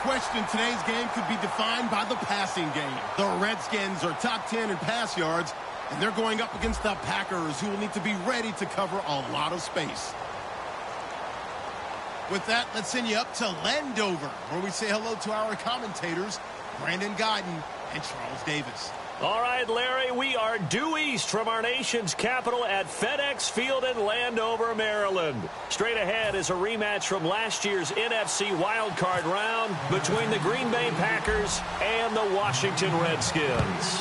question, today's game could be defined by the passing game. The Redskins are top 10 in pass yards, and they're going up against the Packers, who will need to be ready to cover a lot of space. With that, let's send you up to Landover, where we say hello to our commentators, Brandon Guyton and Charles Davis. All right, Larry, we are due east from our nation's capital at FedEx Field in Landover, Maryland. Straight ahead is a rematch from last year's NFC wildcard round between the Green Bay Packers and the Washington Redskins.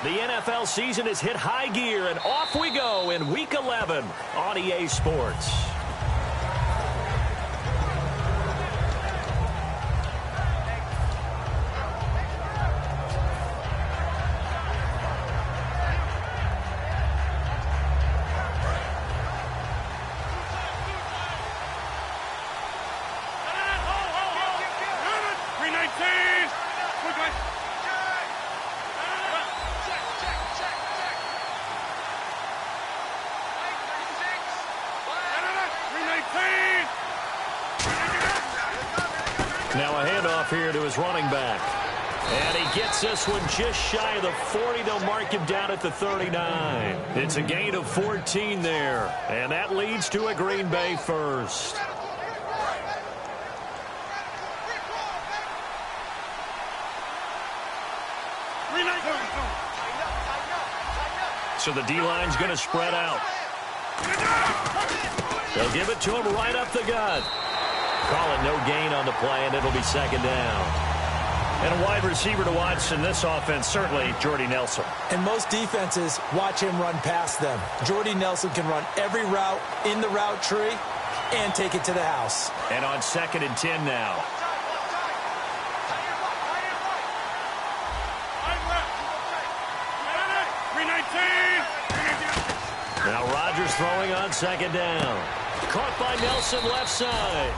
The NFL season has hit high gear, and off we go in Week 11 on EA Sports. Now a handoff here to his running back. And he gets this one just shy of the 40. They'll mark him down at the 39. It's a gain of 14 there. And that leads to a Green Bay first. So the D-line's going to spread out. They'll give it to him right up the gut. Call it no gain on the play, and it'll be second down. And a wide receiver to watch in this offense, certainly Jordy Nelson. And most defenses watch him run past them. Jordy Nelson can run every route in the route tree and take it to the house. And on 2nd and 10 now. Now Rodgers throwing on 2nd down. Caught by Nelson left side.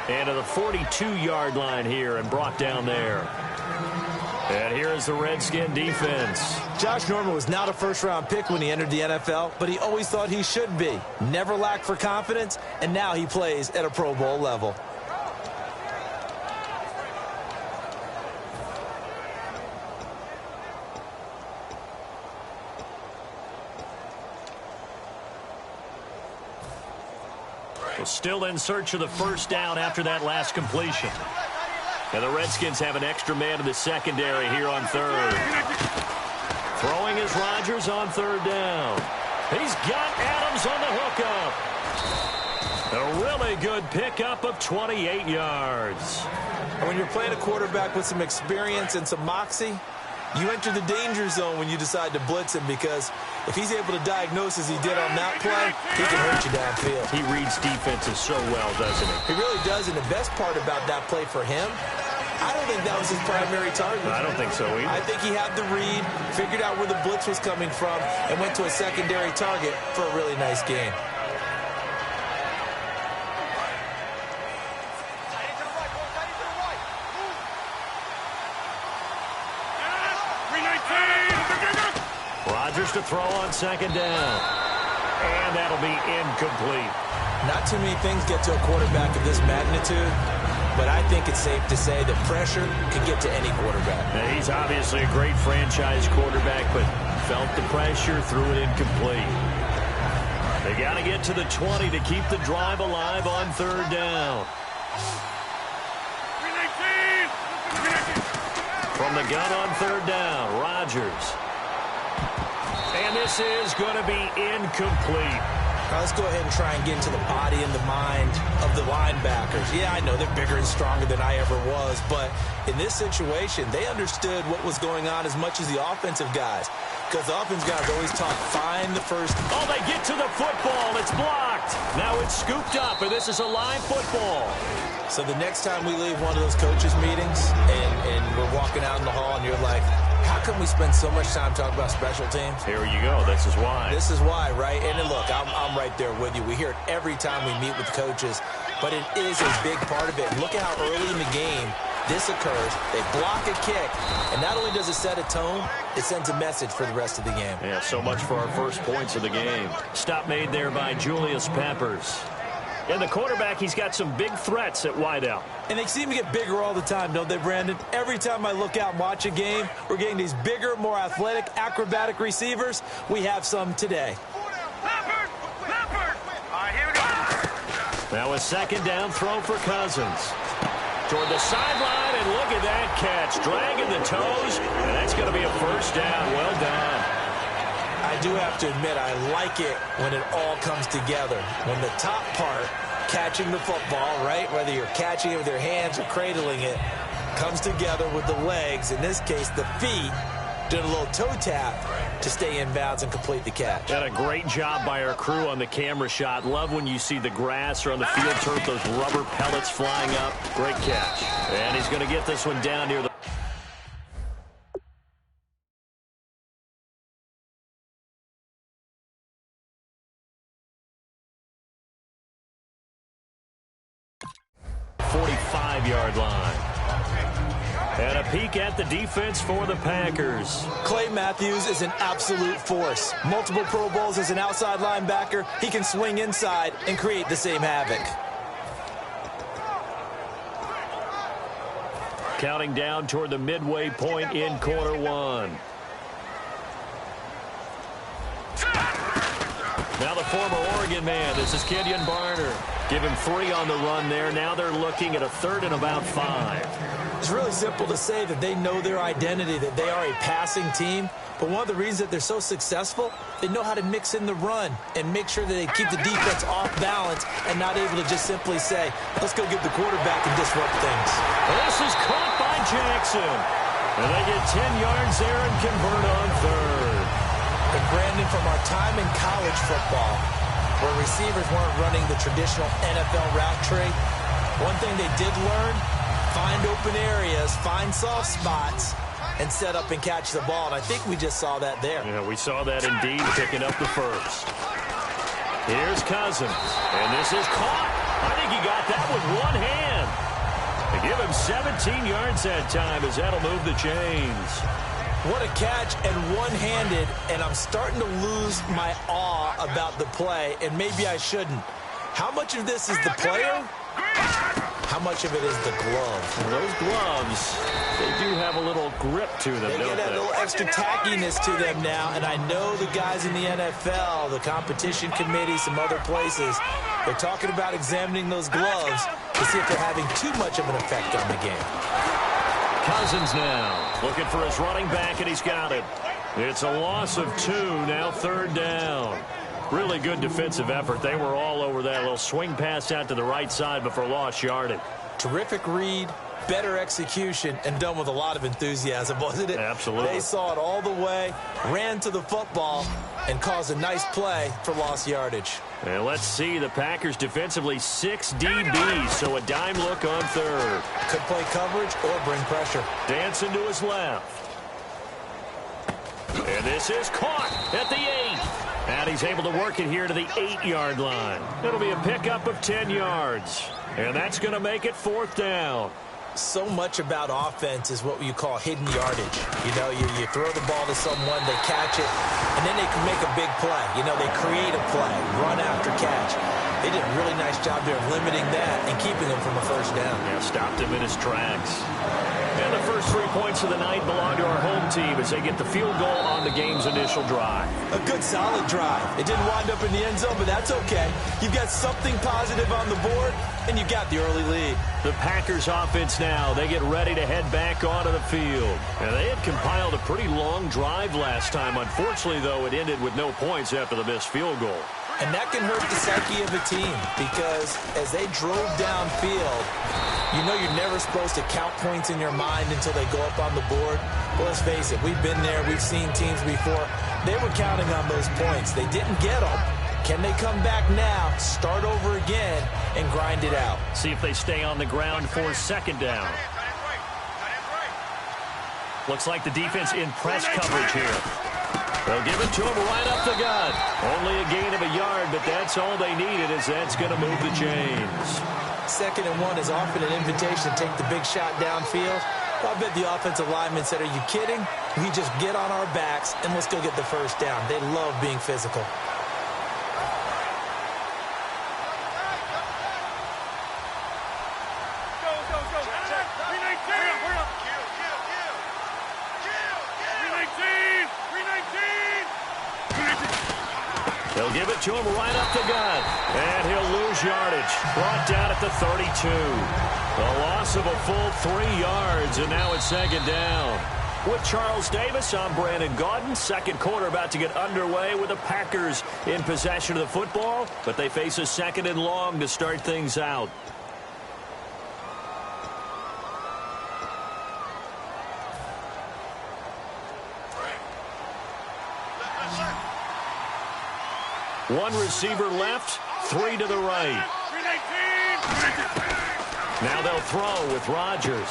And to the 42-yard line here and brought down there. And here is the Redskin defense. Josh Norman was not a first-round pick when he entered the NFL, but he always thought he should be. Never lacked for confidence, and now he plays at a Pro Bowl level. Still in search of the first down after that last completion. And the Redskins have an extra man in the secondary here on third. Throwing is Rodgers on 3rd down. He's got Adams on the hookup. A really good pickup of 28 yards. When you're playing a quarterback with some experience and some moxie, you enter the danger zone when you decide to blitz him, because if he's able to diagnose as he did on that play, he can hurt you downfield. He reads defenses so well, doesn't he? He really does, and the best part about that play for him, I don't think that was his primary target. I don't think so either. I think he had the read, figured out where the blitz was coming from, and went to a secondary target for a really nice gain. Rodgers to throw on 2nd down. And that'll be incomplete. Not too many things get to a quarterback of this magnitude, but I think it's safe to say that pressure can get to any quarterback. Now, he's obviously a great franchise quarterback, but felt the pressure, threw it incomplete. They got to get to the 20 to keep the drive alive on 3rd down. From the gun on 3rd down, Rodgers. And this is going to be incomplete. Now let's go ahead and try and get into the body and the mind of the linebackers. Yeah, I know they're bigger and stronger than I ever was, but in this situation, they understood what was going on as much as the offensive guys. Because the offensive guys always talk, find the first. Oh, they get to the football. It's blocked. Now it's scooped up, and this is a live football. So the next time we leave one of those coaches' meetings and we're walking out in the hall and you're like, how come we spend so much time talking about special teams? Here you go. This is why. This is why, right? And then look, I'm right there with you. We hear it every time we meet with coaches, but it is a big part of it. Look at how early in the game this occurs. They block a kick, and not only does it set a tone, it sends a message for the rest of the game. Yeah, so much for our first points of the game. Stop made there by Julius Peppers. And the quarterback, he's got some big threats at wideout. And they seem to get bigger all the time, don't they, Brandon? Every time I look out and watch a game, we're getting these bigger, more athletic, acrobatic receivers. We have some today. Now a second down throw for Cousins. Toward the sideline, and look at that catch. Dragging the toes, and that's going to be a first down. Well done. I do have to admit, I like it when it all comes together. When the top part, catching the football, right, whether you're catching it with your hands or cradling it, comes together with the legs, in this case the feet, doing a little toe tap to stay in bounds and complete the catch. And a great job by our crew on the camera shot. Love when you see the grass or on the field turf, those rubber pellets flying up. Great catch. And he's going to get this one down near the... .45-yard line. And a peek at the defense for the Packers. Clay Matthews is an absolute force. Multiple Pro Bowls as an outside linebacker. He can swing inside and create the same havoc. Counting down toward the midway point in quarter one. Now the former Oregon man, this is Kenyon Barner. Give him 3 on the run there. Now they're looking at a 3rd and about 5. It's really simple to say that they know their identity, that they are a passing team. But one of the reasons that they're so successful, they know how to mix in the run and make sure that they keep the defense off balance and not able to just simply say, let's go get the quarterback and disrupt things. Well, this is caught by Jackson. And they get 10 yards there and convert on 3rd. And Brandon, from our time in college football, where receivers weren't running the traditional NFL route tree, one thing they did learn, find open areas, find soft spots, and set up and catch the ball. And I think we just saw that there. Yeah, we saw that indeed, picking up the first. Here's Cousins, and this is caught. I think he got that with one hand. They give him 17 yards that time as that'll move the chains. What a catch, and one-handed, and I'm starting to lose my awe about the play, and maybe I shouldn't. How much of this is the player? How much of it is the glove? Well, those gloves, they do have a little grip to them, they don't get a little extra tackiness to them now, and I know the guys in the NFL, the competition committee, some other places, they're talking about examining those gloves to see if they're having too much of an effect on the game. Cousins now looking for his running back, and he's got it. It's a loss of 2, now 3rd down. Really good defensive effort. They were all over that little swing pass out to the right side before lost yardage. Terrific read, better execution, and done with a lot of enthusiasm, wasn't it? Absolutely. They saw it all the way, ran to the football, and caused a nice play for lost yardage. And let's see, the Packers defensively 6 DBs, so a dime look on 3rd. Could play coverage or bring pressure. Dancing to his left. And this is caught at the 8. And he's able to work it here to the 8-yard line. It'll be a pickup of 10 yards. And that's going to make it 4th down. So much about offense is what you call hidden yardage. You know, you throw the ball to someone, they catch it, and then they can make a big play. You know, they create a play, run after catch. They did a really nice job there of limiting that and keeping him from a first down. Yeah, stopped him in his tracks. And the first 3 points of the night belong to our home team as they get the field goal on the game's initial drive. A good, solid drive. It didn't wind up in the end zone, but that's okay. You've got something positive on the board, and you got the early lead. The Packers offense now, they get ready to head back onto the field. And they had compiled a pretty long drive last time. Unfortunately, though, it ended with no points after the missed field goal. And that can hurt the psyche of a team because as they drove downfield, you know you're never supposed to count points in your mind until they go up on the board. Well, let's face it, we've been there. We've seen teams before. They were counting on those points. They didn't get them. Can they come back now, start over again, and grind it out? See if they stay on the ground for 2nd down. Looks like the defense in press coverage here. They'll give it to him right up the gut. Only a gain of a yard, but that's all they needed as that's going to move the chains. 2nd and 1 is often an invitation to take the big shot downfield. I bet the offensive lineman said, are you kidding? We just get on our backs and let's go get the first down. They love being physical. They'll give it to him right up the gut. And he'll lose yardage. Brought down at the 32. A loss of a full 3 yards, and now it's second down. With Charles Davis, I'm Brandon Gaudin. Second quarter about to get underway with the Packers in possession of the football, but they face a second and long to start things out. One receiver left, 3 to the right. Now they'll throw with Rodgers.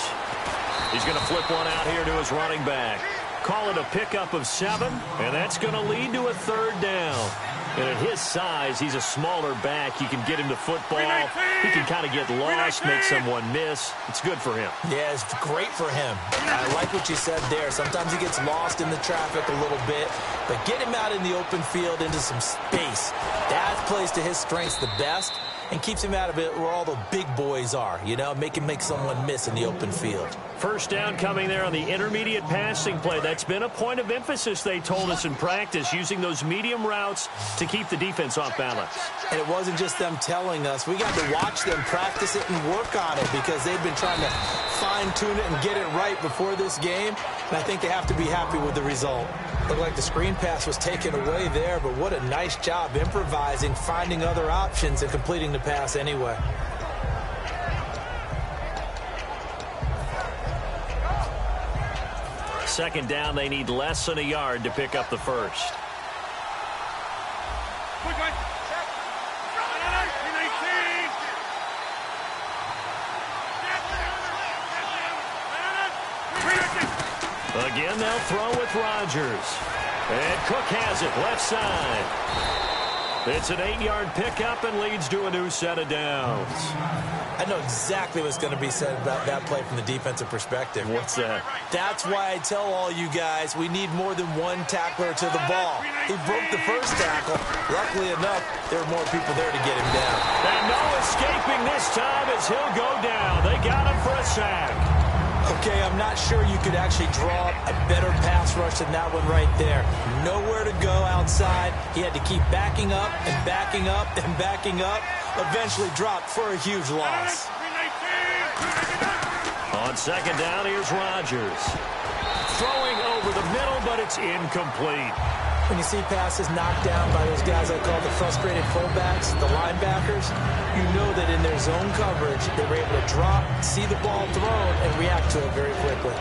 He's going to flip one out here to his running back. Call it a pickup of 7, and that's going to lead to a third down. And at his size, he's a smaller back. You can get him to football. He can kind of get lost, make someone miss. It's good for him. Yeah, it's great for him. I like what you said there. Sometimes he gets lost in the traffic a little bit, but get him out in the open field into some space. That plays to his strengths the best and keeps him out of it where all the big boys are, you know, make someone miss in the open field. First down coming there on the intermediate passing play. That's been a point of emphasis, they told us in practice, using those medium routes to keep the defense off balance. And it wasn't just them telling us. We got to watch them practice it and work on it because they've been trying to fine-tune it and get it right before this game. And I think they have to be happy with the result. Looked like the screen pass was taken away there, but what a nice job improvising, finding other options, and completing the pass anyway. Second down, they need less than a yard to pick up the first. Again, they'll throw with Rodgers. And Cook has it, left side. It's an 8-yard pickup and leads to a new set of downs. I know exactly what's going to be said about that play from the defensive perspective. What's that? That's why I tell all you guys we need more than one tackler to the ball. He broke the first tackle. Luckily enough, there were more people there to get him down. And no escaping this time as he'll go down. They got him for a sack. Okay, I'm not sure you could actually draw a better pass rush than that one right there. Nowhere to go outside. He had to keep backing up and backing up and backing up. Eventually dropped for a huge loss. On second down, here's Rodgers. Throwing over the middle, but it's incomplete. When you see passes knocked down by those guys I call the frustrated fullbacks, the linebackers, you know that in their zone coverage, they were able to drop, see the ball thrown, and react to it very quickly.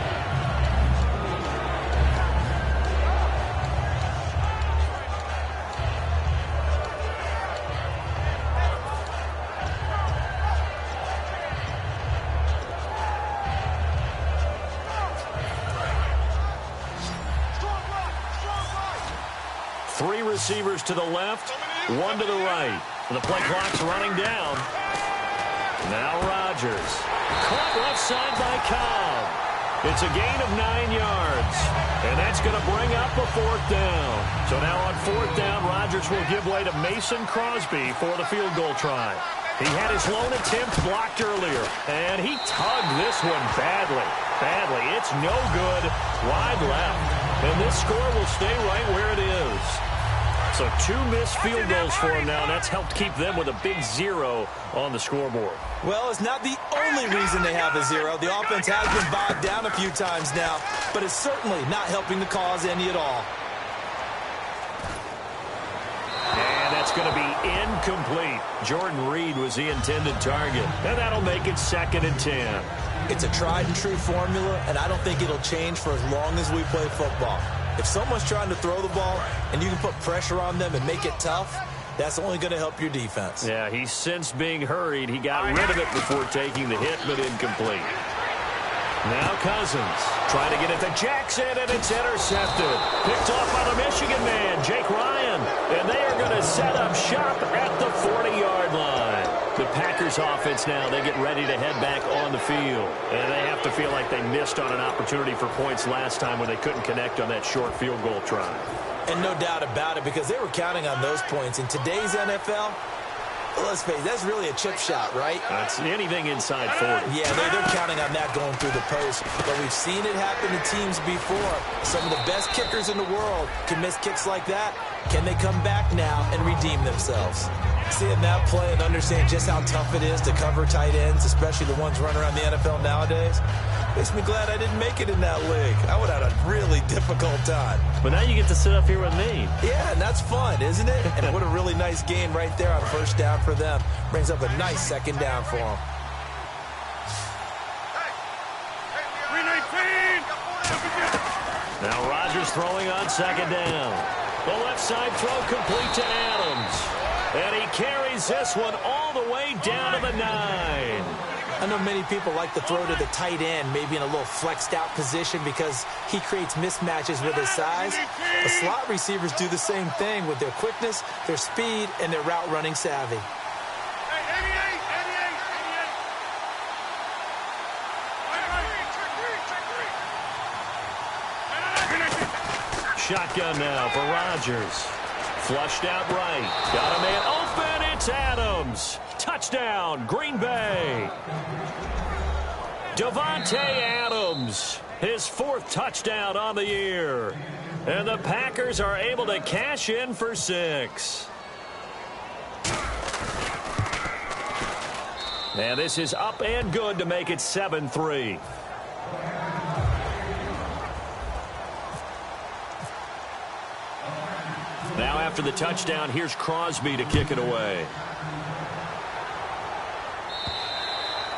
Three receivers to the left, one to the right. The play clock's running down. Now Rodgers. Caught left side by Cobb. It's a gain of 9 yards. And that's going to bring up a fourth down. So now on fourth down, Rodgers will give way to Mason Crosby for the field goal try. He had his lone attempt blocked earlier, and he tugged this one badly. It's no good. Wide left. And this score will stay right where it is. So 2 missed field goals for him now. That's helped keep them with a big 0 on the scoreboard. Well, it's not the only reason they have a 0. The offense has been bogged down a few times now, but it's certainly not helping the cause any at all. And that's going to be incomplete. Jordan Reed was the intended target, and that'll make it 2nd and 10. It's a tried-and-true formula, and I don't think it'll change for as long as we play football. If someone's trying to throw the ball and you can put pressure on them and make it tough, that's only going to help your defense. Yeah, he's since being hurried. He got rid of it before taking the hit, but incomplete. Now Cousins trying to get it to Jackson, and it's intercepted. Picked off by the Michigan man, Jake Ryan. And they are going to set up shop at the 40-yard line. The Packers offense now, they get ready to head back on the field. And they have to feel like they missed on an opportunity for points last time when they couldn't connect on that short field goal try. And no doubt about it, because they were counting on those points. In today's NFL, let's face it, that's really a chip shot, right? That's anything inside 40. Yeah, they're counting on that going through the post. But we've seen it happen to teams before. Some of the best kickers in the world can miss kicks like that. Can they come back now and redeem themselves? Seeing that play and understand just how tough it is to cover tight ends, especially the ones running around the NFL nowadays, makes me glad I didn't make it in that league. I would have had a really difficult time. But now you get to sit up here with me. Yeah, and that's fun, isn't it? And what a really nice gain right there on first down for them. Brings up a nice second down for them. Now Rodgers throwing on second down. The left side throw complete to Adams. And he carries this one all the way down to the 9. I know many people like to throw to the tight end, maybe in a little flexed out position because he creates mismatches with his size. The slot receivers do the same thing with their quickness, their speed, and their route running savvy. Shotgun now for Rodgers. Flushed out right. Got a man open. It's Adams. Touchdown, Green Bay. Davante Adams, his 4th touchdown on the year. And the Packers are able to cash in for 6. And this is up and good to make it 7-3. Now after the touchdown, here's Crosby to kick it away.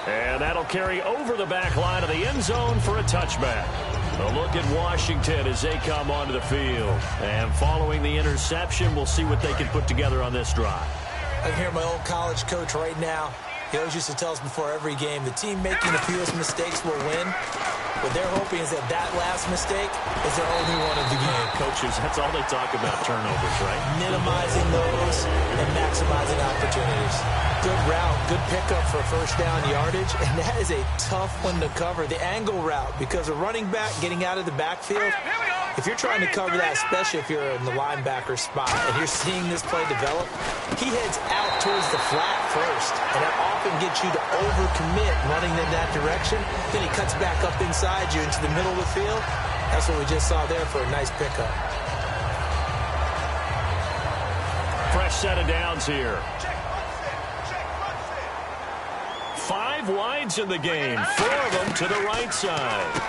And that'll carry over the back line of the end zone for a touchback. A look at Washington as they come onto the field. And following the interception, we'll see what they can put together on this drive. I can hear my old college coach right now. He always used to tell us before every game, the team making the fewest mistakes will win. What they're hoping is that that last mistake is their only one of the game. Coaches, that's all they talk about, turnovers, right? Minimizing those and maximizing opportunities. Good route, good pickup for first down yardage, and that is a tough one to cover. The angle route, because a running back getting out of the backfield, if you're trying to cover that, especially if you're in the linebacker spot and you're seeing this play develop, he heads out towards the flat first, and that often gets you to overcommit running in that direction. Then he cuts back up inside you into the middle of the field. That's what we just saw there for a nice pickup. Fresh set of downs here. 5 wides in the game, 4 of them to the right side.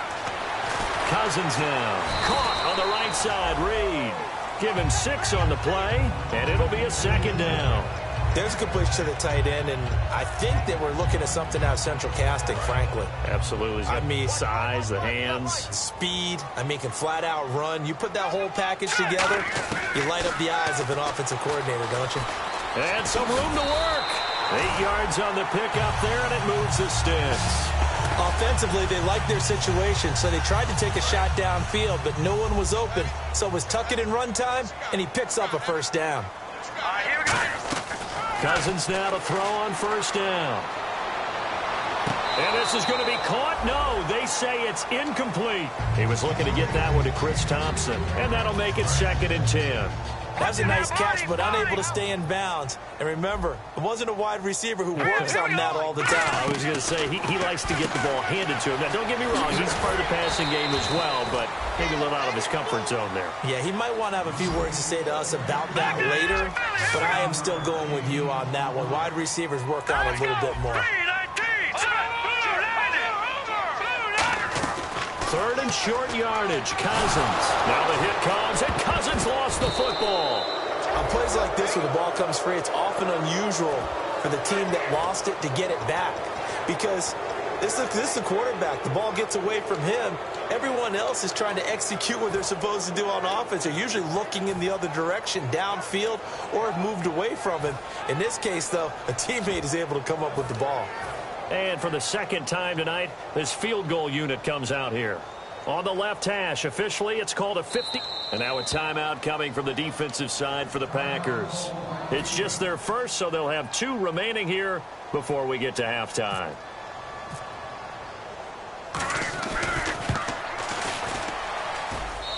Cousins now, caught on the right side. Reed, give him 6 on the play, and it'll be a second down. There's a completion to the tight end, and I think that we're looking at something out of central casting, frankly. Absolutely. I mean, size, the hands. Speed. I mean, can flat out run. You put that whole package together, you light up the eyes of an offensive coordinator, don't you? And some room to work. 8 yards on the pickup there, and it moves the sticks. Offensively, they liked their situation, so they tried to take a shot downfield, but no one was open. So it was tuck it in run time, and he picks up a first down. All right, here we go. Cousins now to throw on first down. And this is going to be caught. No, they say it's incomplete. He was looking to get that one to Chris Thompson, and that'll make it 2nd and 10. That was a nice catch, but unable to stay in bounds. And remember, it wasn't a wide receiver who works on that all the time. I was going to say, he likes to get the ball handed to him. Now, don't get me wrong, he's part of the passing game as well, but maybe a little out of his comfort zone there. Yeah, he might want to have a few words to say to us about that later, but I am still going with you on that one. Wide receivers work on a little bit more. 3rd and short yardage, Cousins. Now the hit comes, and Cousins lost the football. On plays like this where the ball comes free, it's often unusual for the team that lost it to get it back. Because this is the quarterback. The ball gets away from him. Everyone else is trying to execute what they're supposed to do on offense. They're usually looking in the other direction, downfield, or have moved away from him. In this case, though, a teammate is able to come up with the ball. And for the 2nd time tonight, this field goal unit comes out here. On the left hash, officially, it's called a 50. And now a timeout coming from the defensive side for the Packers. It's just their first, so they'll have 2 remaining here before we get to halftime.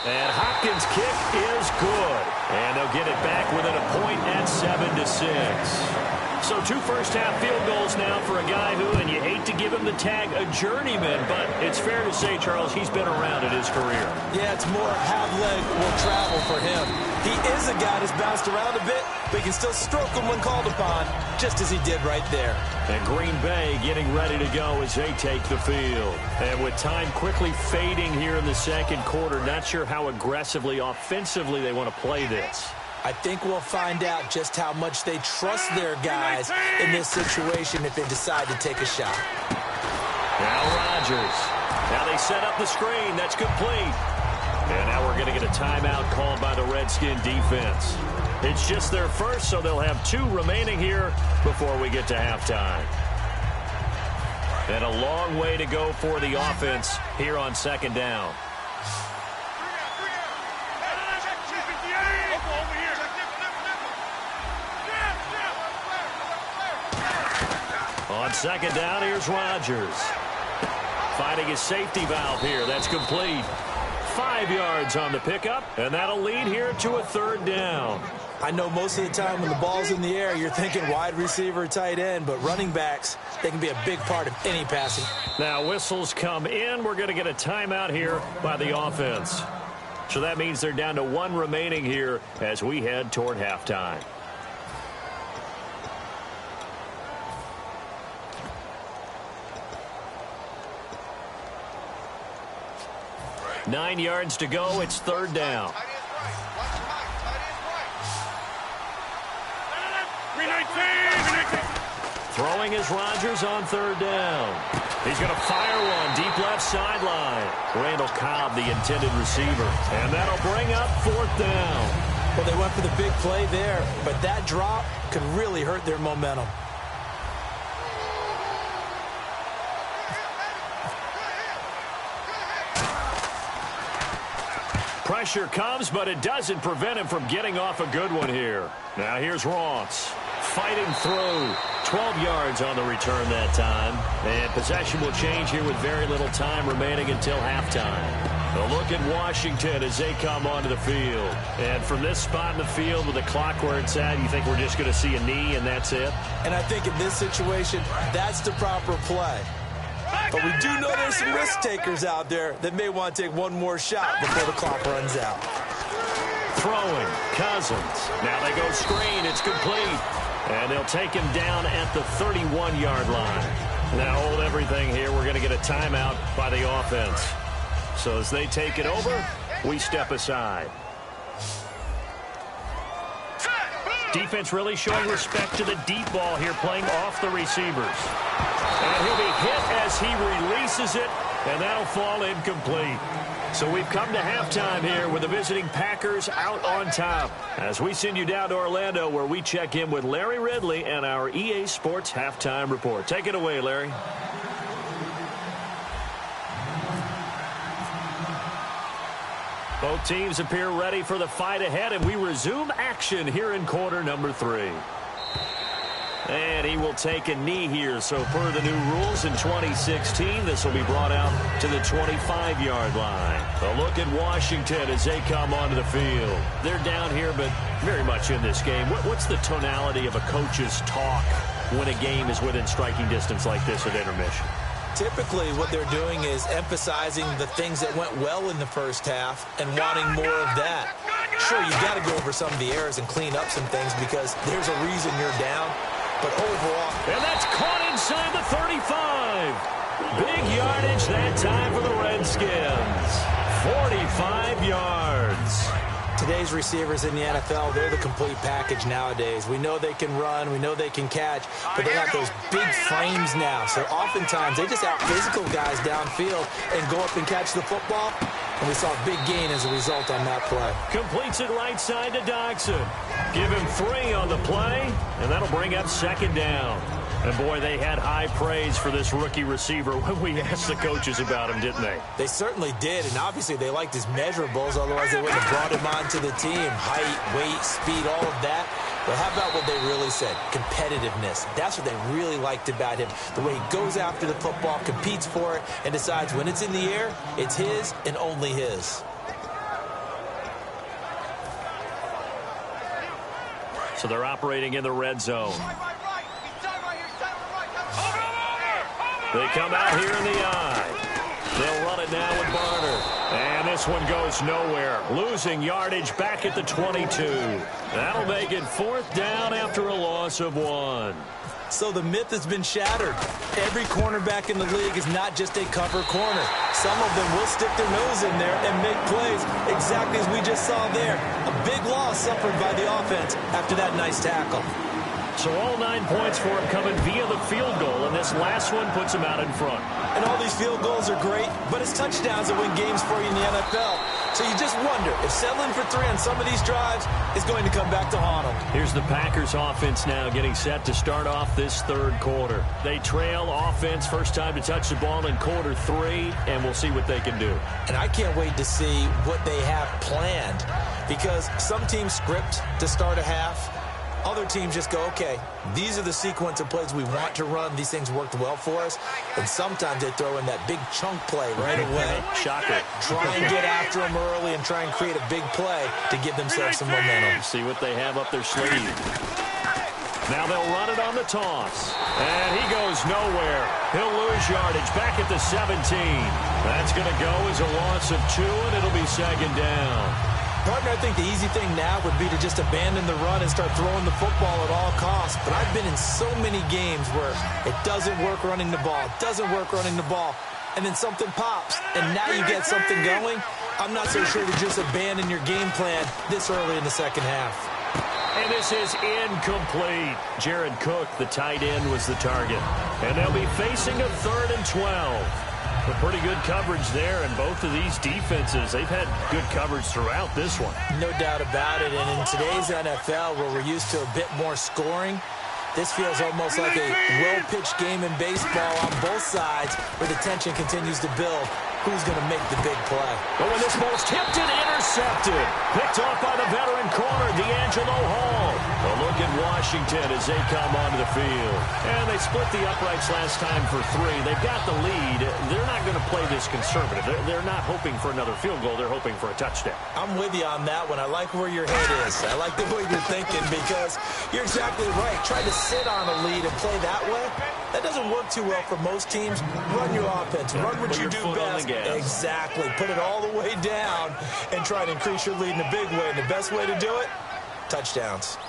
And Hopkins' kick is good. And they'll get it back within a point at 7-6. So 2 first-half field goals now for a guy who, and you hate to give him the tag a journeyman, but it's fair to say, Charles, he's been around in his career. Yeah, it's more have leg will travel for him. He is a guy that's bounced around a bit, but he can still stroke him when called upon, just as he did right there. And Green Bay getting ready to go as they take the field. And with time quickly fading here in the second quarter, not sure how aggressively, offensively they want to play this. I think we'll find out just how much they trust their guys in this situation if they decide to take a shot. Now Rodgers. Now they set up the screen. That's complete. And now we're going to get a timeout called by the Redskin defense. It's just their first, so they'll have 2 remaining here before we get to halftime. And a long way to go for the offense here on second down. On second down, here's Rodgers. Finding his safety valve here. That's complete. 5 yards on the pickup, and that'll lead here to a 3rd down. I know most of the time when the ball's in the air, you're thinking wide receiver, tight end, but running backs, they can be a big part of any passing. Now whistles come in. We're going to get a timeout here by the offense. So that means they're down to 1 remaining here as we head toward halftime. 9 yards to go. It's 3rd down. Throwing is Rodgers on 3rd down. He's going to fire one deep left sideline. Randall Cobb, the intended receiver. And that'll bring up 4th down. Well, they went for the big play there, but that drop could really hurt their momentum. Pressure comes, but it doesn't prevent him from getting off a good one here. Now here's Ross fighting through. 12 yards on the return that time. And possession will change here with very little time remaining until halftime. A look at Washington as they come onto the field. And from this spot in the field with the clock where it's at, you think we're just going to see a knee and that's it? And I think in this situation, that's the proper play. But we do know there's some risk takers out there that may want to take one more shot before the clock runs out. Throwing, Cousins. Now they go screen. It's complete. And they'll take him down at the 31-yard line. Now hold everything here. We're going to get a timeout by the offense. So as they take it over, we step aside. Defense really showing respect to the deep ball here, playing off the receivers. And he'll be hit as he releases it, and that'll fall incomplete. So we've come to halftime here with the visiting Packers out on top. As we send you down to Orlando, where we check in with Larry Ridley and our EA Sports Halftime Report. Take it away, Larry. Both teams appear ready for the fight ahead, and we resume action here in quarter number 3. And he will take a knee here. So per the new rules in 2016, this will be brought out to the 25-yard line. A look at Washington as they come onto the field. They're down here, but very much in this game. What's the tonality of a coach's talk when a game is within striking distance like this at intermission? Typically, what they're doing is emphasizing the things that went well in the first half and wanting more of that. Sure, you got to go over some of the errors and clean up some things because there's a reason you're down. But overall... And that's caught inside the 35. Big yardage that time for the Redskins. 45 yards. Today's receivers in the NFL, they're the complete package nowadays. We know they can run, we know they can catch, but they got those big frames now. So oftentimes they just out-physical guys downfield and go up and catch the football. And we saw a big gain as a result on that play. Completes it right side to Dodson. Give him 3 on the play, and that'll bring up 2nd down. And, boy, they had high praise for this rookie receiver when we asked the coaches about him, didn't they? They certainly did, and obviously they liked his measurables, otherwise they wouldn't have brought him onto the team. Height, weight, speed, all of that. But how about what they really said? Competitiveness. That's what they really liked about him. The way he goes after the football, competes for it, and decides when it's in the air, it's his and only his. So they're operating in the red zone. They come out here in the eye. They'll run it now with Barner. And this one goes nowhere. Losing yardage back at the 22. That'll make it 4th down after a loss of 1. So the myth has been shattered. Every cornerback in the league is not just a cover corner. Some of them will stick their nose in there and make plays exactly as we just saw there. A big loss suffered by the offense after that nice tackle. So all 9 points for him coming via the field goal, and this last one puts him out in front. And all these field goals are great, but it's touchdowns that win games for you in the NFL. So you just wonder if settling for 3 on some of these drives is going to come back to haunt them. Here's the Packers offense now getting set to start off this 3rd quarter. They trail offense, first time to touch the ball in quarter 3, and we'll see what they can do. And I can't wait to see what they have planned, because some teams script to start a half. Other teams just go, okay, these are the sequence of plays we want to run. These things worked well for us. And sometimes they throw in that big chunk play right away. Shocker. Try and get after them early and try and create a big play to give themselves some momentum. See what they have up their sleeve. Now they'll run it on the toss. And he goes nowhere. He'll lose yardage back at the 17. That's going to go as a loss of 2, and it'll be 2nd down. Partner, I think the easy thing now would be to just abandon the run and start throwing the football at all costs. But I've been in so many games where it doesn't work running the ball, and then something pops, and now you get something going. I'm not so sure to just abandon your game plan this early in the second half. And this is incomplete. Jared Cook, the tight end, was the target. And they'll be facing a 3rd and 12. But pretty good coverage there, and both of these defenses, they've had good coverage throughout this one. No doubt about it, and in today's NFL, where we're used to a bit more scoring, this feels almost like a well-pitched game in baseball on both sides, where the tension continues to build. Who's going to make the big play? But when this ball's tipped and intercepted, picked off by the veteran corner, D'Angelo Hall. A look at Washington as they come onto the field. And they split the uprights last time for 3. They've got the lead. They're not going to play this conservative. They're not hoping for another field goal. They're hoping for a touchdown. I'm with you on that one. I like where your head is. I like the way you're thinking, because you're exactly right. Try to sit on a lead and play that way. That doesn't work too well for most teams. Run your offense. Run what you do best. Exactly. Put it all the way down and try to increase your lead in a big way. And the best way to do it, touchdowns.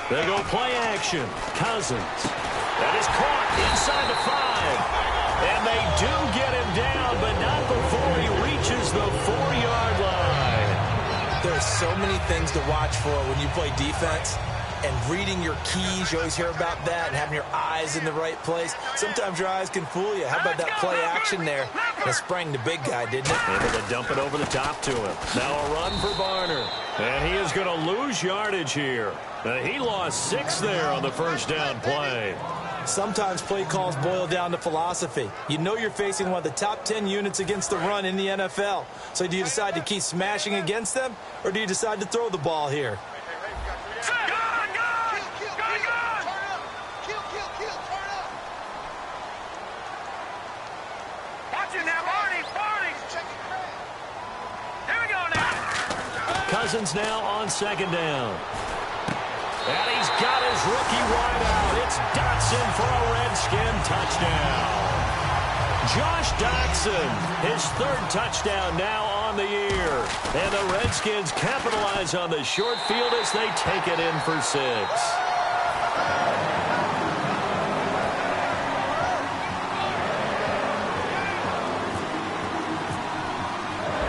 They go play action. Cousins. That is caught inside the 5. And they do get him down, but not before he reaches the 4-yard line. There's so many things to watch for when you play defense. And reading your keys, you always hear about that, and having your eyes in the right place. Sometimes your eyes can fool you. How about that play action there? And it sprang the big guy, didn't it? Able to dump it over the top to him. Now a run for Barner. And he is going to lose yardage here. He lost 6 there on the first down play. Sometimes play calls boil down to philosophy. You know you're facing one of the top 10 units against the run in the NFL. So do you decide to keep smashing against them, or do you decide to throw the ball here? Cousins now on 2nd down. And he's got his rookie wideout. It's Dotson for a Redskin touchdown. Josh Dotson, his 3rd touchdown now on the year. And the Redskins capitalize on the short field as they take it in for 6.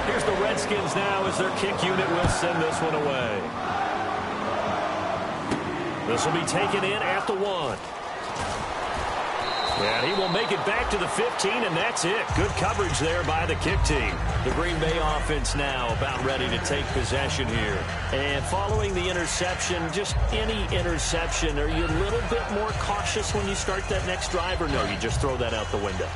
Here's the Redskins now as their kick unit will send this one away. This will be taken in at the 1. And he will make it back to the 15, and that's it. Good coverage there by the kick team. The Green Bay offense now about ready to take possession here. And following the interception, just any interception, are you a little bit more cautious when you start that next drive, or no, you just throw that out the window?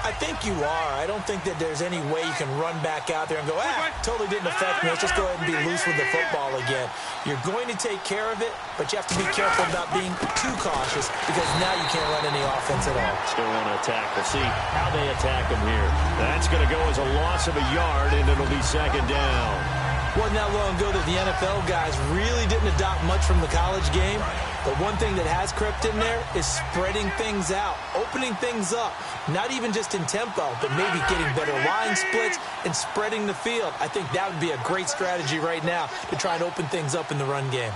I think you are. I don't think that there's any way you can run back out there and go, totally didn't affect me. Let's just go ahead and be loose with the football again. You're going to take care of it, but you have to be careful about being too cautious, because now you can't run any offense at all. Still want to attack. We'll see how they attack him here. That's going to go as a loss of a yard, and it'll be 2nd down. Wasn't that long ago that the NFL guys really didn't adopt much from the college game. But one thing that has crept in there is spreading things out, opening things up, not even just in tempo, but maybe getting better line splits and spreading the field. I think that would be a great strategy right now to try and open things up in the run game.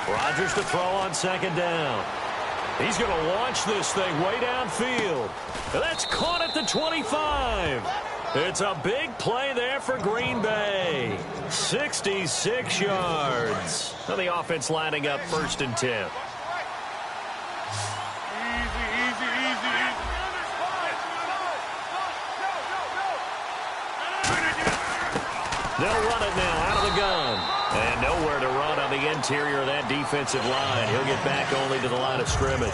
Rodgers to throw on second down. He's going to launch this thing way downfield. That's caught at the 25. It's a big play there for Green Bay. 66 yards. Now the offense lining up 1st and 10. They'll run it now out of the gun. And nowhere to run on the interior of that defensive line. He'll get back only to the line of scrimmage.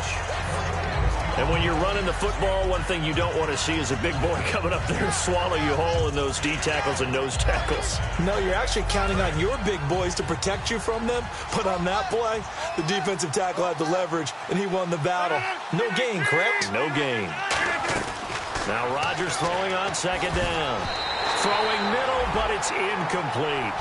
And when you're running the football, one thing you don't want to see is a big boy coming up there and swallow you whole in those D tackles and nose tackles. No, you're actually counting on your big boys to protect you from them. But on that play, the defensive tackle had the leverage, and he won the battle. No gain, correct? No gain. Now Rodgers throwing on second down. Throwing middle, but it's incomplete.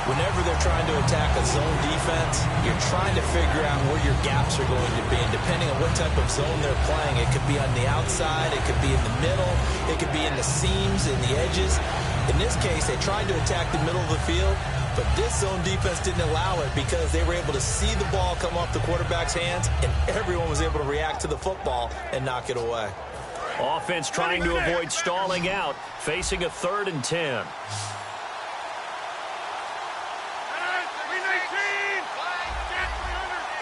Whenever they're trying to attack a zone defense, you're trying to figure out where your gaps are going to be. And depending on what type of zone they're playing, it could be on the outside, it could be in the middle, it could be in the seams, in the edges. In this case, they tried to attack the middle of the field, but this zone defense didn't allow it because they were able to see the ball come off the quarterback's hands, and everyone was able to react to the football and knock it away. Offense trying to avoid stalling out, facing a 3rd and 10.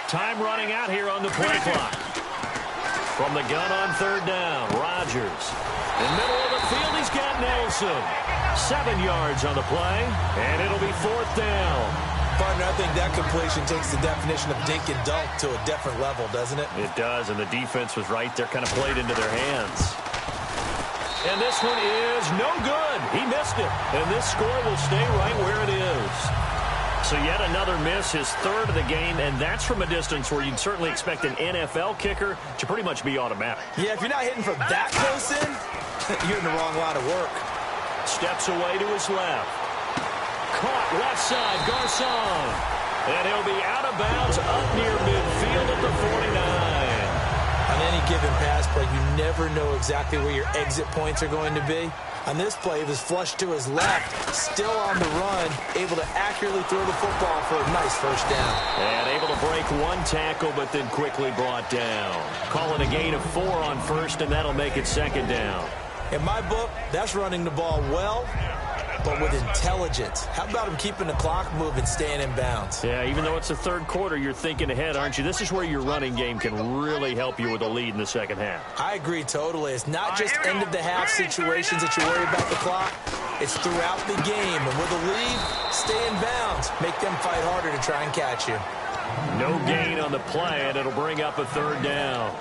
Time running out here on the play clock. From the gun on 3rd down, Rodgers. In the middle of the field, he's got Nelson. 7 yards on the play, and it'll be 4th down. Partner, I think that completion takes the definition of dink and dunk to a different level, doesn't it? It does, and the defense was right there, kind of played into their hands. And this one is no good. He missed it, and this score will stay right where it is. So yet another miss, his 3rd of the game, and that's from a distance where you'd certainly expect an NFL kicker to pretty much be automatic. Yeah, if you're not hitting from that close in, you're in the wrong line of work. Steps away to his left. Caught left side, Garcon. And he'll be out of bounds up near midfield at the 49. On any given pass play, you never know exactly where your exit points are going to be. On this play, it was flushed to his left, still on the run, able to accurately throw the football for a nice 1st down. And able to break one tackle, but then quickly brought down. Calling a gain of 4 on 1st, and that'll make it 2nd down. In my book, that's running the ball well, but with intelligence. How about him keeping the clock moving, staying in bounds? Yeah, even though it's the 3rd quarter, you're thinking ahead, aren't you? This is where your running game can really help you with a lead in the 2nd half. I agree totally. It's not just end-of-the-half situations that you worry about the clock. It's throughout the game. And with a lead, stay in bounds. Make them fight harder to try and catch you. No gain on the play, and it'll bring up a 3rd down.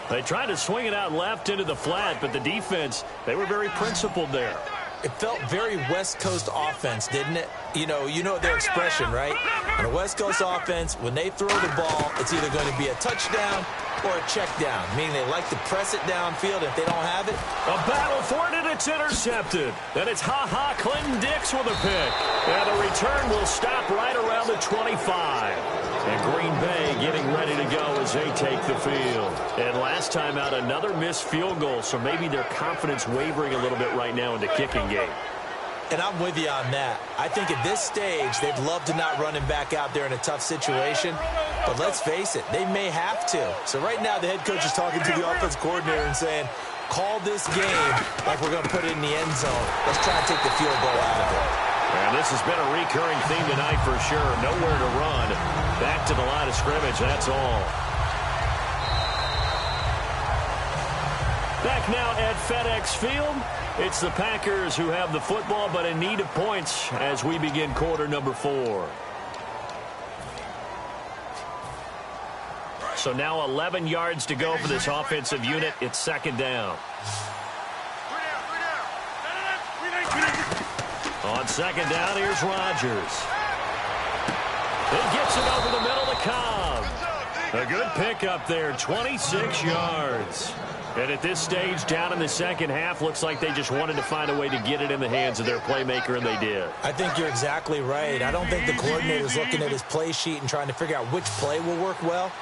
They tried to swing it out left into the flat, but the defense, they were very principled there. It felt very West Coast offense, didn't it? You know their expression, right? On a West Coast offense, when they throw the ball, it's either going to be a touchdown or a check down, meaning they like to press it downfield. If they don't have it, a battle for it, and it's intercepted. And it's Clinton Dix with a pick. And the return will stop right around the 25. And Green Bay getting ready to go as they take the field. And last time out, another missed field goal, so maybe their confidence wavering a little bit right now in the kicking game. And I'm with you on that. I think at this stage, they'd love to not run him back out there in a tough situation. But let's face it, they may have to. So right now, the head coach is talking to the offense coordinator and saying, call this game like we're going to put it in the end zone. Let's try and take the field goal out of it. And this has been a recurring theme tonight for sure. Nowhere to run. Back to the line of scrimmage, that's all. Back now at FedEx Field. It's the Packers who have the football, but in need of points as we begin quarter number 4. So now 11 yards to go for this offensive unit. It's 2nd down. On 2nd down, here's Rodgers. He gets it over the middle to Cobb. A good pickup there, 26 yards. And at this stage, down in the second half, looks like they just wanted to find a way to get it in the hands of their playmaker, and they did. I think you're exactly right. I don't think the coordinator's looking at his play sheet and trying to figure out which play will work well.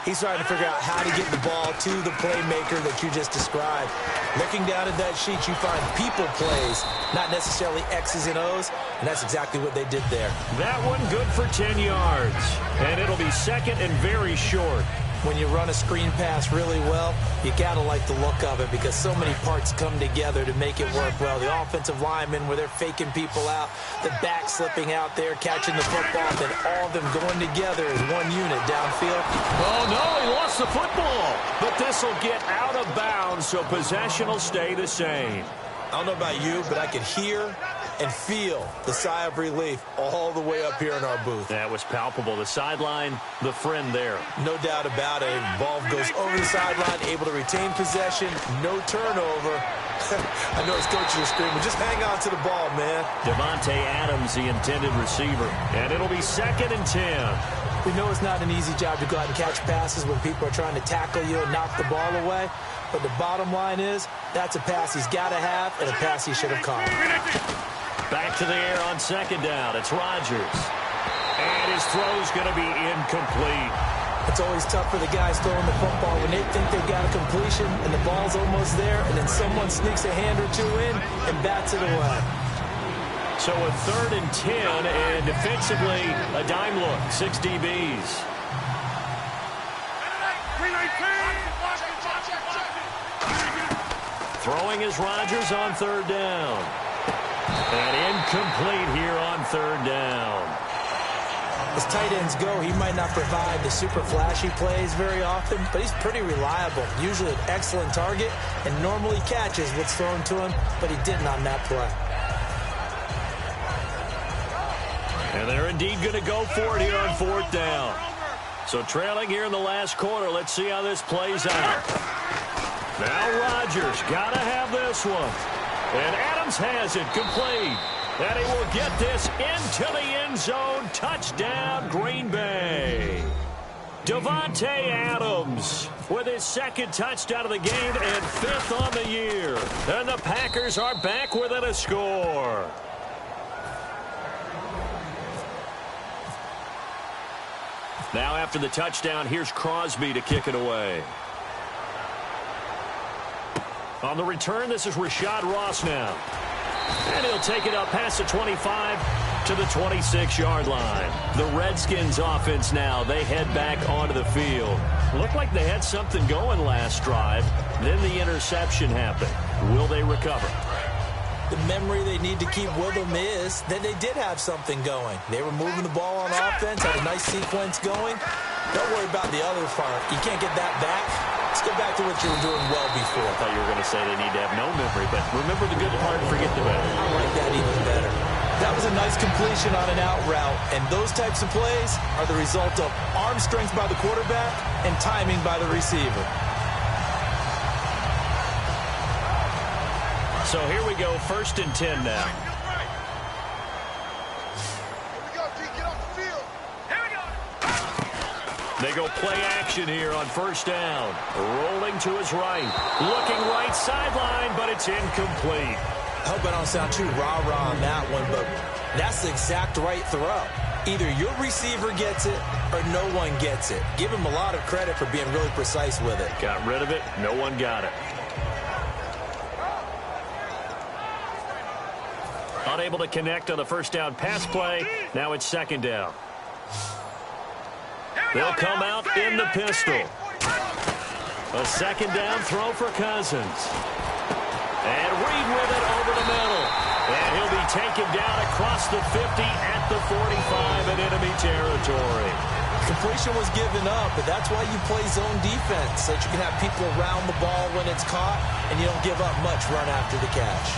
He's trying to figure out how to get the ball to the playmaker that you just described. Looking down at that sheet, you find people plays, not necessarily X's and O's, and that's exactly what they did there. That one good for 10 yards, and it'll be second and very short. When you run a screen pass really well, you got to like the look of it because so many parts come together to make it work well. The offensive linemen where they're faking people out, the back slipping out there, catching the football, then all of them going together as one unit downfield. Oh, no, he lost the football. But this will get out of bounds, so possession will stay the same. I don't know about you, but I could hear and feel the sigh of relief all the way up here in our booth. That was palpable. The sideline, the friend there. No doubt about it. Ball goes over the sideline, able to retain possession, no turnover. I know his coaches are screaming, just hang on to the ball, man. Davante Adams, the intended receiver. And it'll be second and 10. We know it's not an easy job to go out and catch passes when people are trying to tackle you and knock the ball away. But the bottom line is, that's a pass he's got to have and a pass he should have caught. Back to the air on second down. It's Rodgers. And his throw's going to be incomplete. It's always tough for the guys throwing the football when they think they've got a completion and the ball's almost there, and then someone sneaks a hand or two in and bats it away. So a third and 10, and defensively, a dime look. 6 DBs. Throwing is Rodgers on third down. And incomplete here on third down. As tight ends go, he might not provide the super flashy plays very often, but he's pretty reliable. Usually an excellent target and normally catches what's thrown to him, but he didn't on that play. And they're indeed going to go for it here on fourth down. So trailing here in the last quarter, let's see how this plays out. Now Rodgers got to have this one. And Adams has it complete. And he will get this into the end zone. Touchdown, Green Bay. Davante Adams with his second touchdown of the game and fifth on the year. And the Packers are back within a score. Now after the touchdown, here's Crosby to kick it away. On the return, this is Rashad Ross now. And he'll take it up past the 25 to the 26-yard line. The Redskins offense now, they head back onto the field. Looked like they had something going last drive. Then the interception happened. Will they recover? The memory they need to keep with them is that they did have something going. They were moving the ball on offense, had a nice sequence going. Don't worry about the other part. You can't get that back. Let's go back to what you were doing well before. I thought you were going to say they need to have no memory, but remember the good part and forget the bad. I like that even better. That was a nice completion on an out route, and those types of plays are the result of arm strength by the quarterback and timing by the receiver. So here we go, first and 10 now. They go play action here on first down. Rolling to his right. Looking right sideline, but it's incomplete. I hope I don't sound too rah-rah on that one, but that's the exact right throw. Either your receiver gets it or no one gets it. Give him a lot of credit for being really precise with it. Got rid of it. No one got it. Unable to connect on the first down pass play. Now it's second down. They'll come out in the pistol. A second down throw for Cousins. And Reed with it over the middle. And he'll be taken down across the 50 at the 45 in enemy territory. Completion was given up, but that's why you play zone defense, so that you can have people around the ball when it's caught, and you don't give up much run after the catch.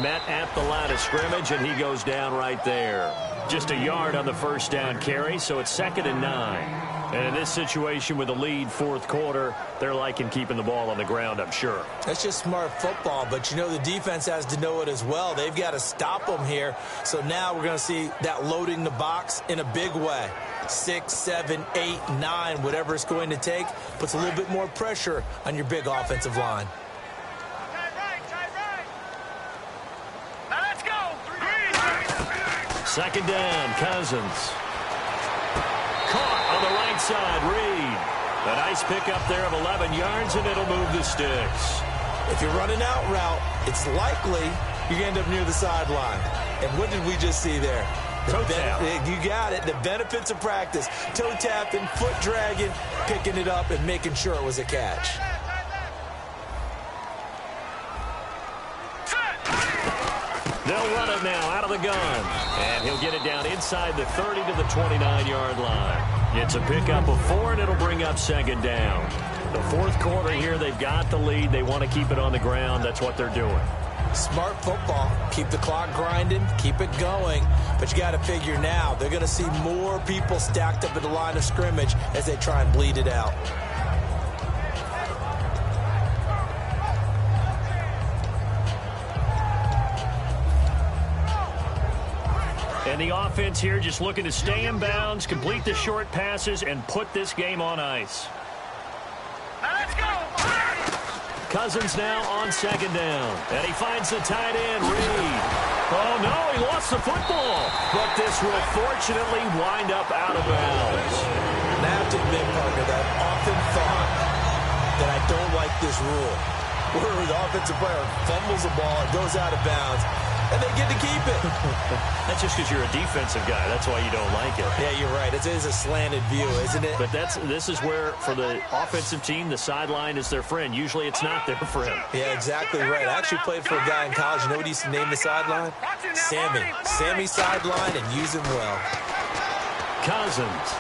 Met at the line of scrimmage, and he goes down right there. Just a yard on the first down carry, so it's 2nd and 9. And in this situation with a lead, fourth quarter, they're liking keeping the ball on the ground, I'm sure. That's just smart football, but you know the defense has to know it as well. They've got to stop them here. So now we're going to see that loading the box in a big way. 6, 7, 8, 9, whatever it's going to take, puts a little bit more pressure on your big offensive line. Now let's go. 2nd down, Cousins. Caught on the right side, Reed. A nice pickup there of 11 yards, and it'll move the sticks. If you're running out route, it's likely you end up near the sideline. And what did we just see there? Toe tap. You got it. The benefits of practice. Toe tapping, foot dragging, picking it up, and making sure it was a catch. They'll run it now out of the gun. And he'll get it down inside the 30 to the 29-yard line. It's a pickup of 4, and it'll bring up 2nd down. The fourth quarter here, they've got the lead. They want to keep it on the ground. That's what they're doing. Smart football. Keep the clock grinding. Keep it going. But you got to figure now, they're going to see more people stacked up at the line of scrimmage as they try and bleed it out. And the offense here just looking to stay in bounds, complete the short passes, and put this game on ice. Now let's go. Cousins now on 2nd down. And he finds the tight end, Reed. Oh, no, he lost the football. But this will fortunately wind up out of bounds. And I have to admit, Parker, that I've often thought that I don't like this rule, where the offensive player fumbles the ball, it goes out of bounds, and they get to keep it. That's just because you're a defensive guy. That's why you don't like it. Yeah, you're right. It is a slanted view, isn't it? But this is where, for the offensive team, the sideline is their friend. Usually it's not their friend. Yeah, exactly right. I actually played for a guy in college. You know what he used to name the sideline? Sammy. Sammy sideline, and use him well. Cousins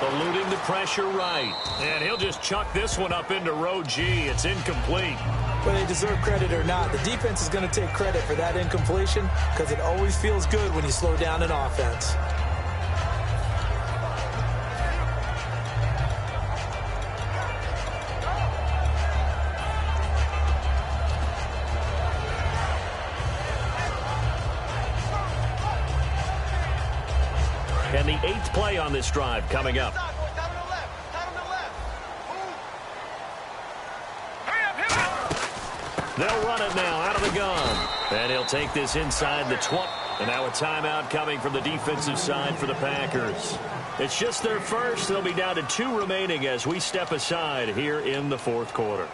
eluding the pressure right. And he'll just chuck this one up into row G. It's incomplete. Whether they deserve credit or not, the defense is going to take credit for that incompletion because it always feels good when you slow down an offense. And the 8th play on this drive coming up. They'll run it now out of the gun. And he'll take this inside the 20. And now a timeout coming from the defensive side for the Packers. It's just their first. They'll be down to 2 remaining as we step aside here in the fourth quarter.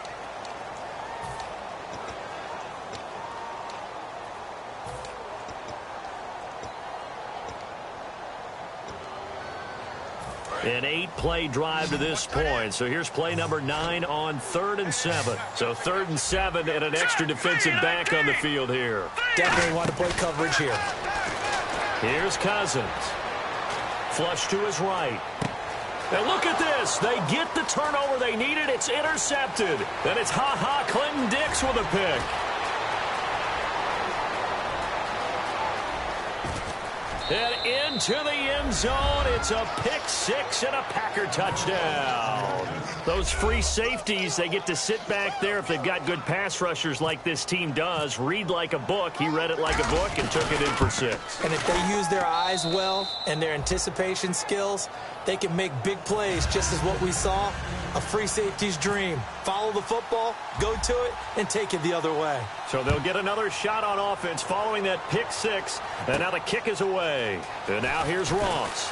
An 8-play drive to this point. So here's play number 9 on 3rd and 7. So 3rd and 7 and an extra defensive back on the field here. Definitely want to play coverage here. Here's Cousins. Flush to his right. And look at this. They get the turnover they needed. It's intercepted. And it's Clinton Dix with a pick. And into the end zone, it's a pick 6 and a Packer touchdown. Those free safeties, they get to sit back there if they've got good pass rushers like this team does. Read like a book. He read it like a book and took it in for 6. And if they use their eyes well and their anticipation skills, they can make big plays, just as what we saw, a free safety's dream. Follow the football, go to it, and take it the other way. So they'll get another shot on offense following that pick 6. And now the kick is away. And now here's Ross.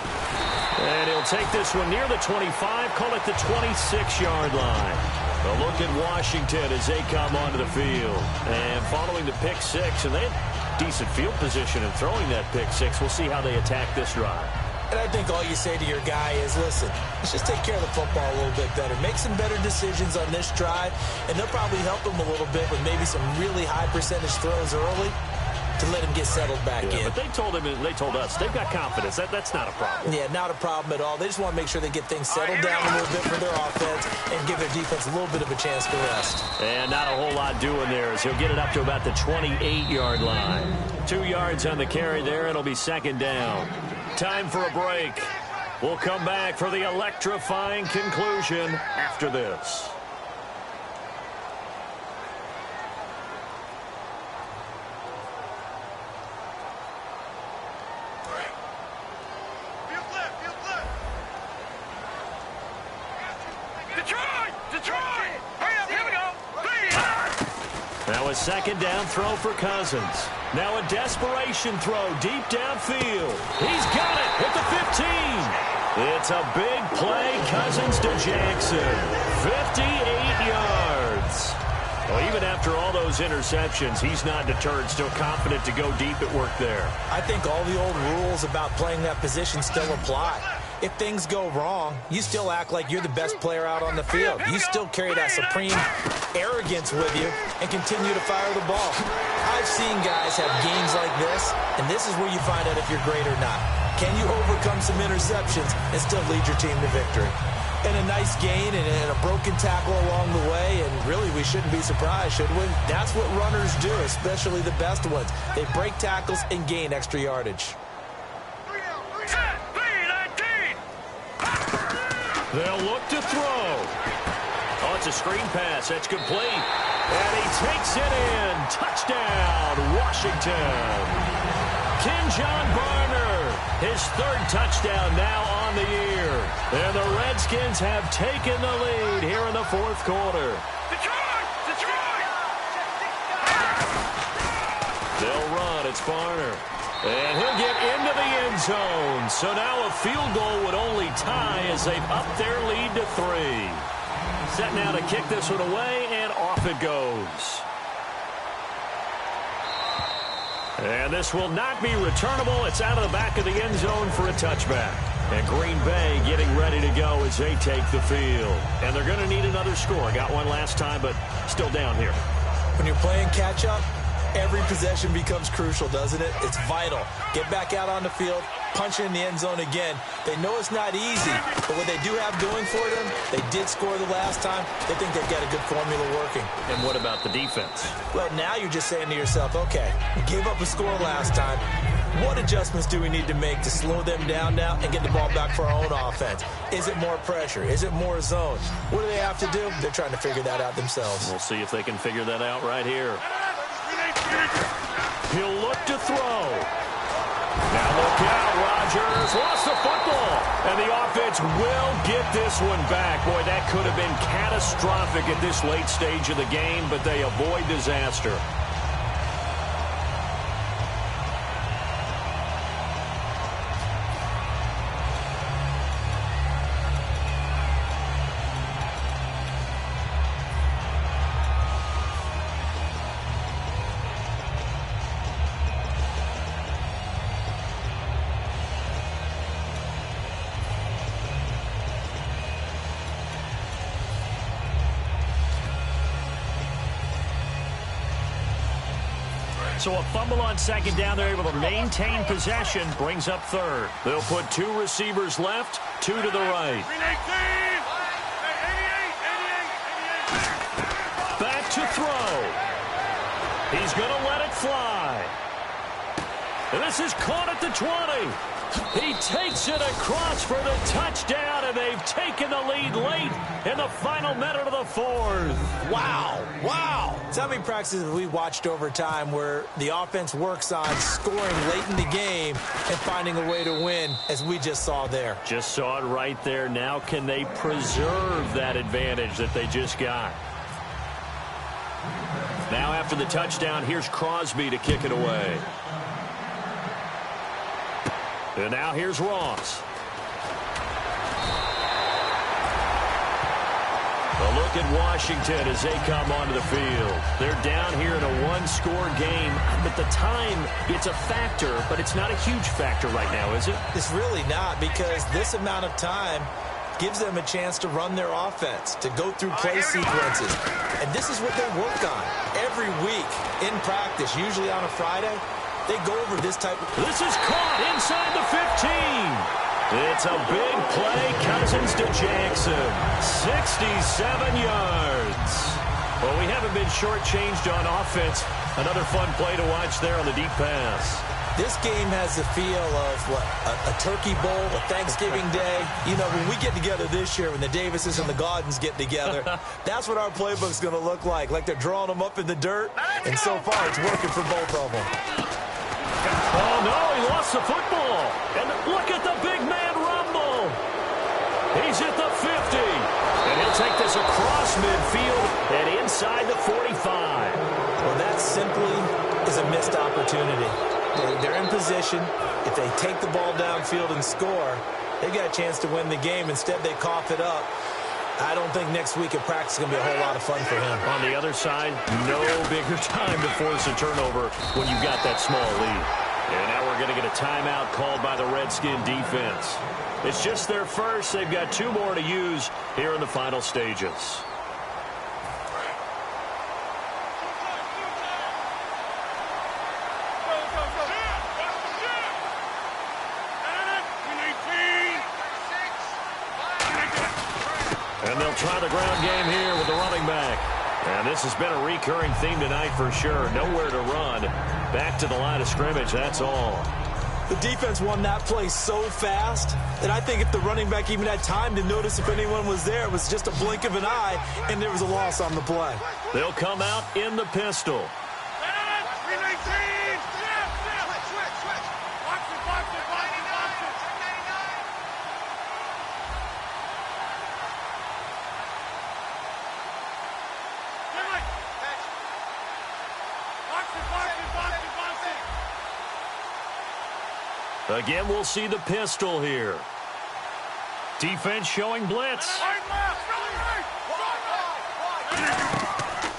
And he'll take this one near the 25, call it the 26-yard line. A look at Washington as they come onto the field. And following the pick 6, and they had decent field position in throwing that pick 6. We'll see how they attack this drive. And I think all you say to your guy is, listen, let's just take care of the football a little bit better. Make some better decisions on this drive, and they'll probably help him a little bit with maybe some really high percentage throws early to let him get settled back in. But they told us they've got confidence. That's not a problem. Yeah, not a problem at all. They just want to make sure they get things settled down a little bit for their offense and give their defense a little bit of a chance to rest. And not a whole lot doing there as he'll get it up to about the 28-yard line. 2 yards on the carry there, and it'll be second down. Time for a break. We'll come back for the electrifying conclusion after this. Now a second down throw for Cousins. Now a desperation throw deep downfield. He's got it at the 15. It's a big play, Cousins to Jackson. 58 yards. Well, even after all those interceptions, he's not deterred, still confident to go deep at work there. I think all the old rules about playing that position still apply. If things go wrong, you still act like you're the best player out on the field. You still carry that supreme arrogance with you and continue to fire the ball. I've seen guys have games like this, and this is where you find out if you're great or not. Can you overcome some interceptions and still lead your team to victory? And a nice gain and a broken tackle along the way, and really we shouldn't be surprised, should we? That's what runners do, especially the best ones. They break tackles and gain extra yardage. They'll look to throw. Oh, it's a screen pass. That's complete. And he takes it in. Touchdown, Washington. Kenjon Barner, his third touchdown now on the year. And the Redskins have taken the lead here in the fourth quarter. They'll run. It's Barner. And he'll get into the end zone. So now a field goal would only tie as they've upped their lead to 3. Set now to kick this one away, and off it goes. And this will not be returnable. It's out of the back of the end zone for a touchback. And Green Bay getting ready to go as they take the field. And they're going to need another score. Got one last time, but still down here. When you're playing catch-up, every possession becomes crucial, doesn't it? It's vital. Get back out on the field, punch in the end zone again. They know it's not easy, but what they do have going for them, they did score the last time. They think they've got a good formula working. And what about the defense? Well, now you're just saying to yourself, okay, we gave up a score last time. What adjustments do we need to make to slow them down now and get the ball back for our own offense? Is it more pressure? Is it more zone? What do they have to do? They're trying to figure that out themselves. We'll see if they can figure that out right here. He'll look to throw. Now look out, Rodgers lost the football. And the offense will get this one back. Boy, that could have been catastrophic at this late stage of the game, but they avoid disaster. So a fumble on second down. They're able to maintain possession. Brings up third. They'll put 2 receivers left, 2 to the right. Back to throw. He's going to let it fly. And this is caught at the 20. He takes it across for the touchdown, and they've taken the lead late in the final minute of the fourth. Wow. Wow. So how many practices have we watched over time where the offense works on scoring late in the game and finding a way to win, as we just saw there? Just saw it right there. Now can they preserve that advantage that they just got? Now after the touchdown, here's Crosby to kick it away. And now here's Ross. A look at Washington as they come onto the field. They're down here in a one-score game. At the time, it's a factor, but it's not a huge factor right now, is it? It's really not, because this amount of time gives them a chance to run their offense, to go through play sequences. And this is what they work on every week in practice, usually on a Friday. they go over this type of... This is caught inside the 15. It's a big play. Cousins to Jackson. 67 yards. Well, we haven't been shortchanged on offense. Another fun play to watch there on the deep pass. This game has the feel of, what, a turkey bowl, a Thanksgiving day. You know, when we get together this year, when the Davises and the Gaudens get together, that's what our playbook's going to look like they're drawing them up in the dirt. And so far, it's working for both of them. Oh, no, he lost the football. And look at the big man rumble. He's at the 50. And he'll take this across midfield and inside the 45. Well, that simply is a missed opportunity. They're in position. If they take the ball downfield and score, they've got a chance to win the game. Instead, they cough it up. I don't think next week at practice is going to be a whole lot of fun for him. On the other side, no bigger time to force a turnover when you've got that small lead. And now we're going to get a timeout called by the Redskin defense. It's just their first. They've got 2 more to use here in the final stages. And they'll try the ground game here with the running back. And this has been a recurring theme tonight for sure. Nowhere to run. Back to the line of scrimmage, that's all. The defense won that play so fast that I think if the running back even had time to notice if anyone was there, it was just a blink of an eye, and there was a loss on the play. They'll come out in the pistol. Again, we'll see the pistol here. Defense showing blitz.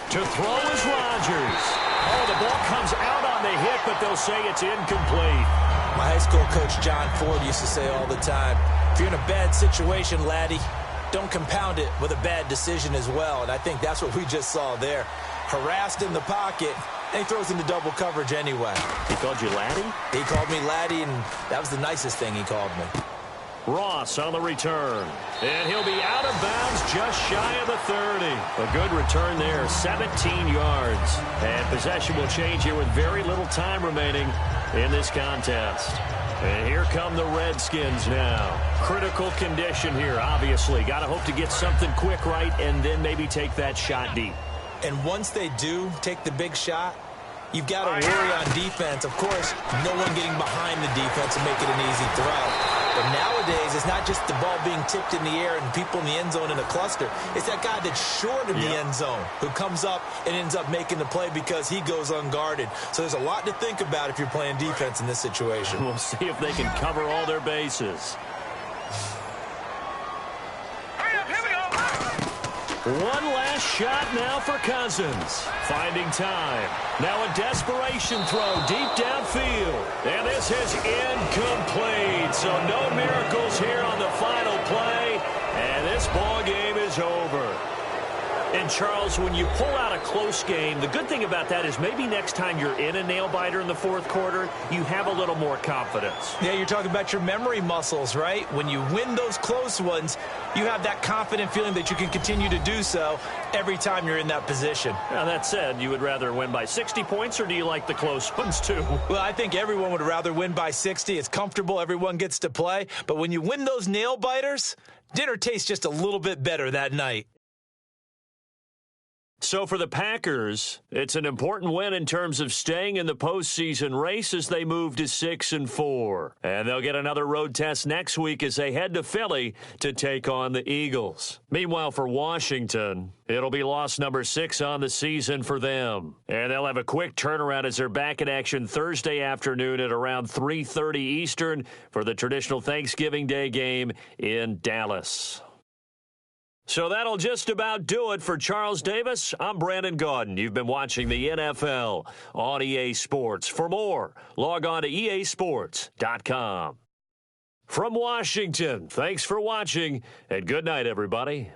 To throw is Rodgers. Oh, the ball comes out on the hit, but they'll say it's incomplete. My high school coach, John Ford, used to say all the time, if you're in a bad situation, laddie, don't compound it with a bad decision as well. And I think that's what we just saw there. Harassed in the pocket, and he throws into double coverage anyway. He called you laddie? He called me laddie, and that was the nicest thing he called me. Ross on the return. And he'll be out of bounds just shy of the 30. A good return there, 17 yards. And possession will change here with very little time remaining in this contest. And here come the Redskins now. Critical condition here, obviously. Got to hope to get something quick right and then maybe take that shot deep. And once they do take the big shot, you've got to worry on defense. Of course, no one getting behind the defense and make it an easy throw. But nowadays, it's not just the ball being tipped in the air and people in the end zone in a cluster. It's that guy that's short of the end zone who comes up and ends up making the play because he goes unguarded. So there's a lot to think about if you're playing defense in this situation. We'll see if they can cover all their bases. One last shot now for Cousins. Finding time. Now a desperation throw deep downfield. And this is incomplete. So no miracles here on the final play. And this ball game is over. And, Charles, when you pull out a close game, the good thing about that is maybe next time you're in a nail-biter in the fourth quarter, you have a little more confidence. Yeah, you're talking about your memory muscles, right? When you win those close ones, you have that confident feeling that you can continue to do so every time you're in that position. Now, that said, you would rather win by 60 points, or do you like the close ones, too? Well, I think everyone would rather win by 60. It's comfortable. Everyone gets to play. But when you win those nail-biters, dinner tastes just a little bit better that night. So for the Packers, it's an important win in terms of staying in the postseason race as they move to 6-4. And they'll get another road test next week as they head to Philly to take on the Eagles. Meanwhile, for Washington, it'll be loss number 6 on the season for them. And they'll have a quick turnaround as they're back in action Thursday afternoon at around 3:30 Eastern for the traditional Thanksgiving Day game in Dallas. So that'll just about do it for Charles Davis. I'm Brandon Gaudin. You've been watching the NFL on EA Sports. For more, log on to easports.com. From Washington, thanks for watching, and good night, everybody.